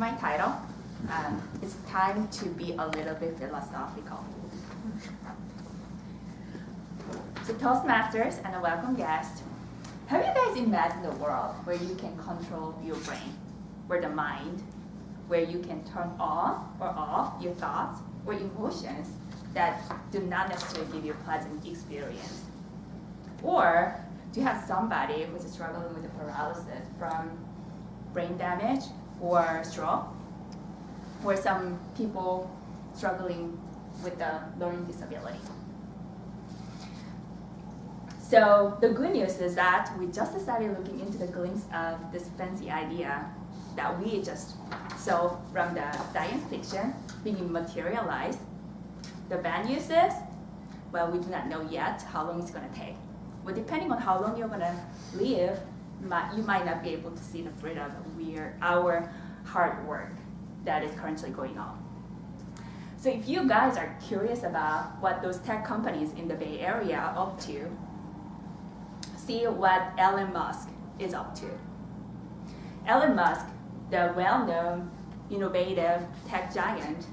my title. It's time to be a little bit philosophical. So Toastmasters and a welcome guest, have you guys imagined a world where you can control your brain, where the mind, where you can turn on or off your thoughts or emotions that do not necessarily give you a pleasant experience? Or do you have somebody who's struggling with paralysis from brain damage or stroke? Or some people struggling with a learning disability? So the good news is that we just started looking into the glimpse of this fancy idea that we just saw from the science fiction being materialized. The bad news is, well, we do not know yet how long it's going to take. But depending on how long you're going to live, you might not be able to see the fruit of our hard work that is currently going on. So if you guys are curious about what those tech companies in the Bay Area are up to, see what Elon Musk is up to. Elon Musk, the well-known innovative tech giant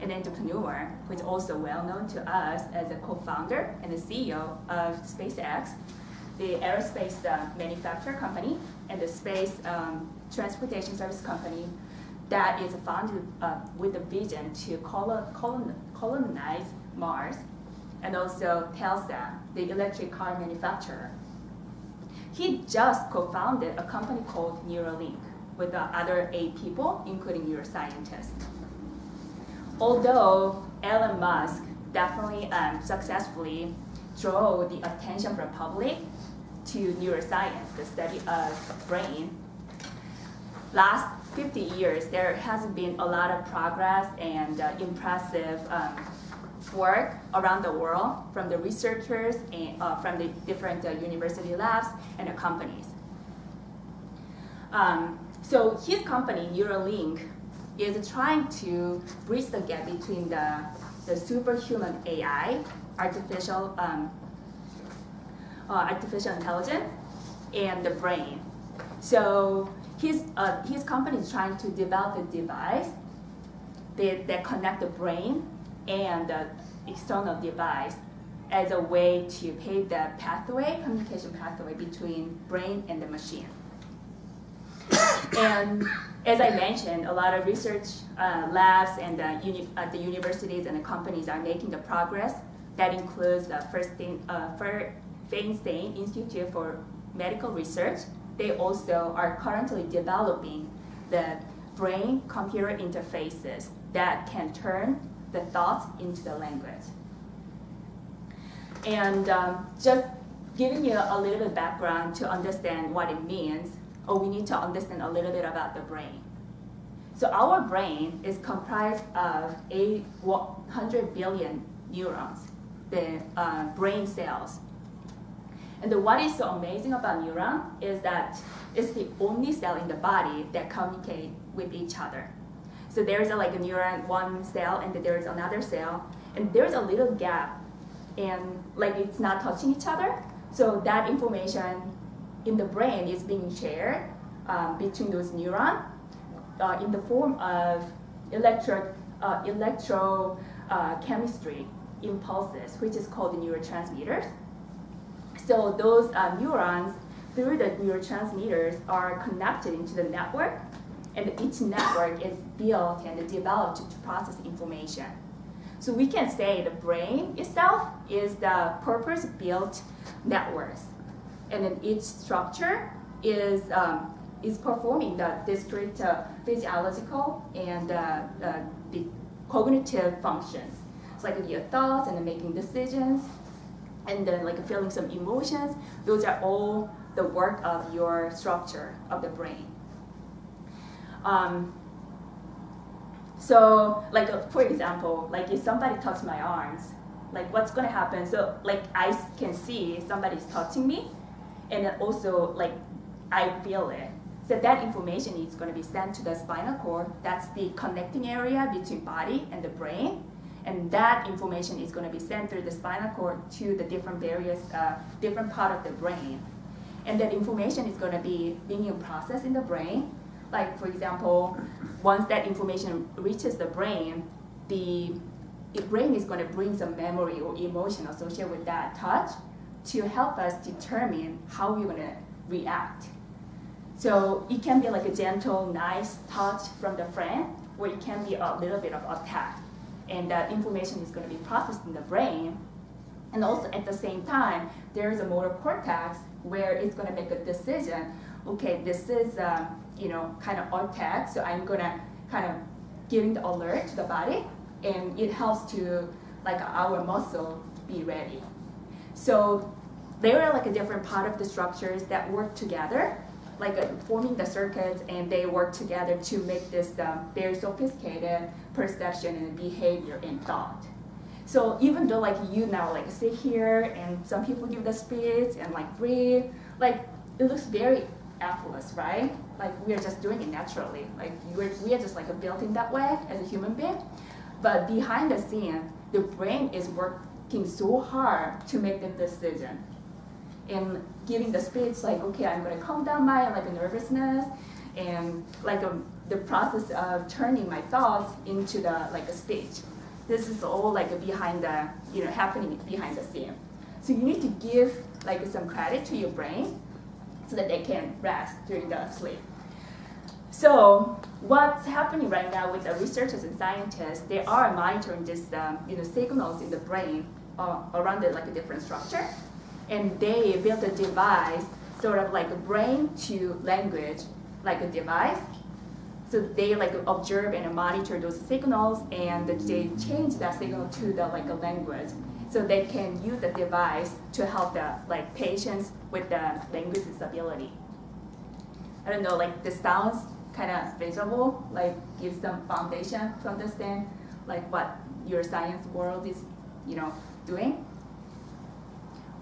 and entrepreneur, who is also well-known to us as a co-founder and the CEO of SpaceX, the aerospace manufacturer company and the space transportation service company that is founded with a vision to colonize Mars, and also Tesla, the electric car manufacturer. He just co-founded a company called Neuralink with other 8 people, including neuroscientists. Although Elon Musk definitely successfully drew the attention from the public to neuroscience, the study of brain, last 50 years, there has been a lot of progress and impressive work around the world from the researchers and from the different university labs and the companies. So his company, Neuralink, is trying to bridge the gap between the superhuman AI, artificial intelligence, and the brain. So his company is trying to develop a device that connect the brain and the external device as a way to pave the communication pathway between brain and the machine. And as I mentioned, a lot of research labs and the universities and the companies are making the progress. That includes the Feinstein Institute for Medical Research. They also are currently developing the brain-computer interfaces that can turn the thoughts into the language. And just giving you a little bit of background to understand what it means, we need to understand a little bit about the brain. So our brain is comprised of 100 billion neurons, the brain cells. And what is so amazing about neuron is that it's the only cell in the body that communicate with each other. So there's a neuron, one cell, and then there's another cell, and there's a little gap, and it's not touching each other. So that information in the brain is being shared between those neurons in the form of electrochemistry impulses, which is called the neurotransmitters. So those neurons, through the neurotransmitters, are connected into the network, and each network is built and developed to process information. So we can say the brain itself is the purpose-built networks, and then each structure is performing the discrete physiological and the cognitive functions. It's like your thoughts and making decisions, and then feeling some emotions. Those are all the work of your structure of the brain. So for example, if somebody touches my arms, what's going to happen? So I can see somebody's touching me, and then also I feel it. So that information is going to be sent to the spinal cord. That's the connecting area between body and the brain. And that information is going to be sent through the spinal cord to the different part of the brain. And that information is going to be being processed in the brain Like for example, once that information reaches the brain brain is going to bring some memory or emotion associated with that touch to help us determine how we're going to react. So it can be like a gentle, nice touch from the friend, or it can be a little bit of attack. And that information is going to be processed in the brain. And also at the same time, there is a motor cortex where it's going to make a decision. Okay, this is kind of attack, so I'm going to kind of giving the alert to the body, and it helps to like our muscle be ready. So there are like a different part of the structures that work together, like forming the circuits, and they work together to make this very sophisticated perception and behavior and thought. So even though like you now like sit here and some people give the speech and like breathe, like it looks very effortless, right? Like we are just doing it naturally. Like we are just like built in that way as a human being. But behind the scene, the brain is working so hard to make the decision. And giving the speech like, okay, I'm going to calm down my like nervousness, and like the process of turning my thoughts into the like a speech. This is all like behind the happening behind the scene. So you need to give like some credit to your brain so that they can rest during the sleep. So what's happening right now with the researchers and scientists, they are monitoring this signals in the brain around the like a different structure, and they built a device sort of like a brain to language like a device. So they like observe and monitor those signals, and they change that signal to the like a language, so they can use the device to help the like patients with the language disability. I don't know, like this sounds kind of visible, like gives some foundation to understand like what your science world is, doing.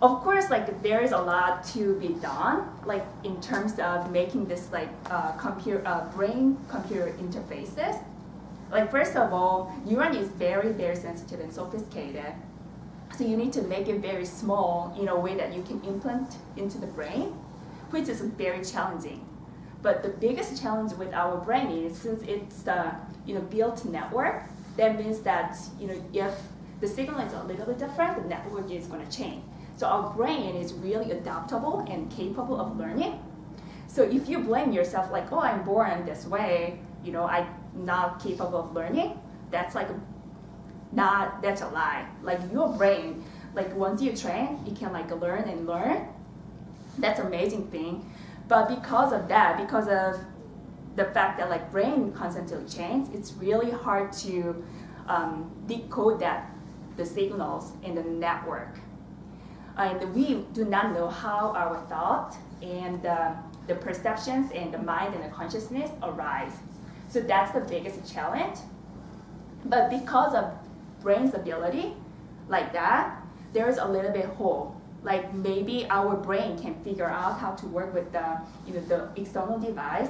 Of course, like there is a lot to be done, like in terms of making this like brain-computer interfaces. Like first of all, neuron is very, very sensitive and sophisticated. So you need to make it very small in a way that you can implant into the brain, which is very challenging. But the biggest challenge with our brain is, since it's built network, that means that if the signal is a little bit different, the network is going to change. So our brain is really adaptable and capable of learning. So if you blame yourself like, oh, I'm born this way, I'm not capable of learning, that's like that's a lie. Like your brain, like once you train, you can like learn and learn. That's amazing thing. But because of the fact that like brain constantly changes, it's really hard to decode the signals in the network. And we do not know how our thought and the perceptions and the mind and the consciousness arise. So that's the biggest challenge. But because of brain's ability like that, there is a little bit hole. Like maybe our brain can figure out how to work with the external device.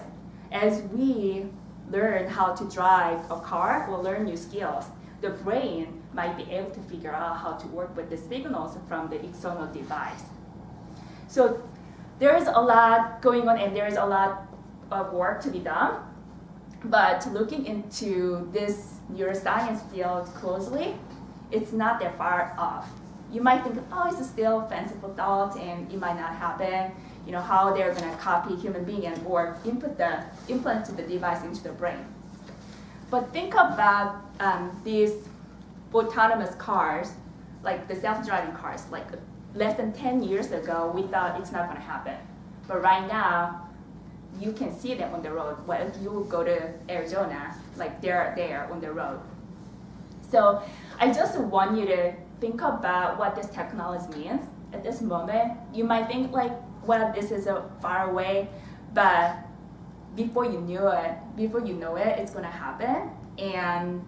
As we learn how to drive a car or learn new skills, the brain might be able to figure out how to work with the signals from the external device. So there is a lot going on, and there is a lot of work to be done. But looking into this neuroscience field closely, it's not that far off. You might think, oh, it's still fanciful thoughts and it might not happen. How they're going to copy human being or implant the device into the brain. But think about these autonomous cars, like the self-driving cars. Like less than 10 years ago, we thought it's not going to happen. But right now, you can see them on the road. Well, if you go to Arizona, like they're there on the road. So I just want you to think about what this technology means at this moment. You might think like, well, this is far away, but before you know it, it's going to happen. And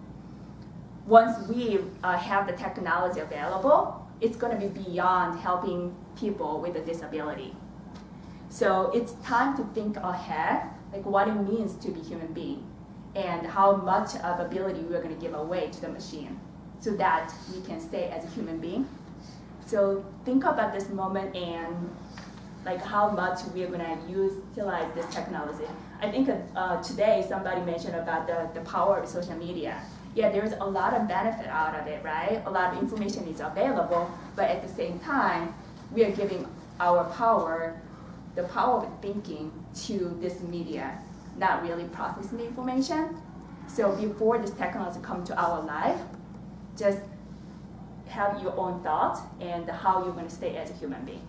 once we have the technology available, it's going to be beyond helping people with a disability. So it's time to think ahead, like what it means to be human being, and how much of ability we're going to give away to the machine, so that we can stay as a human being. So think about this moment and like how much we're going to utilize this technology. I think today somebody mentioned about the power of social media. Yeah, there's a lot of benefit out of it, right? A lot of information is available, but at the same time, we are giving our power, the power of thinking to this media, not really processing the information. So before this technology come to our life, just have your own thoughts and how you're going to stay as a human being.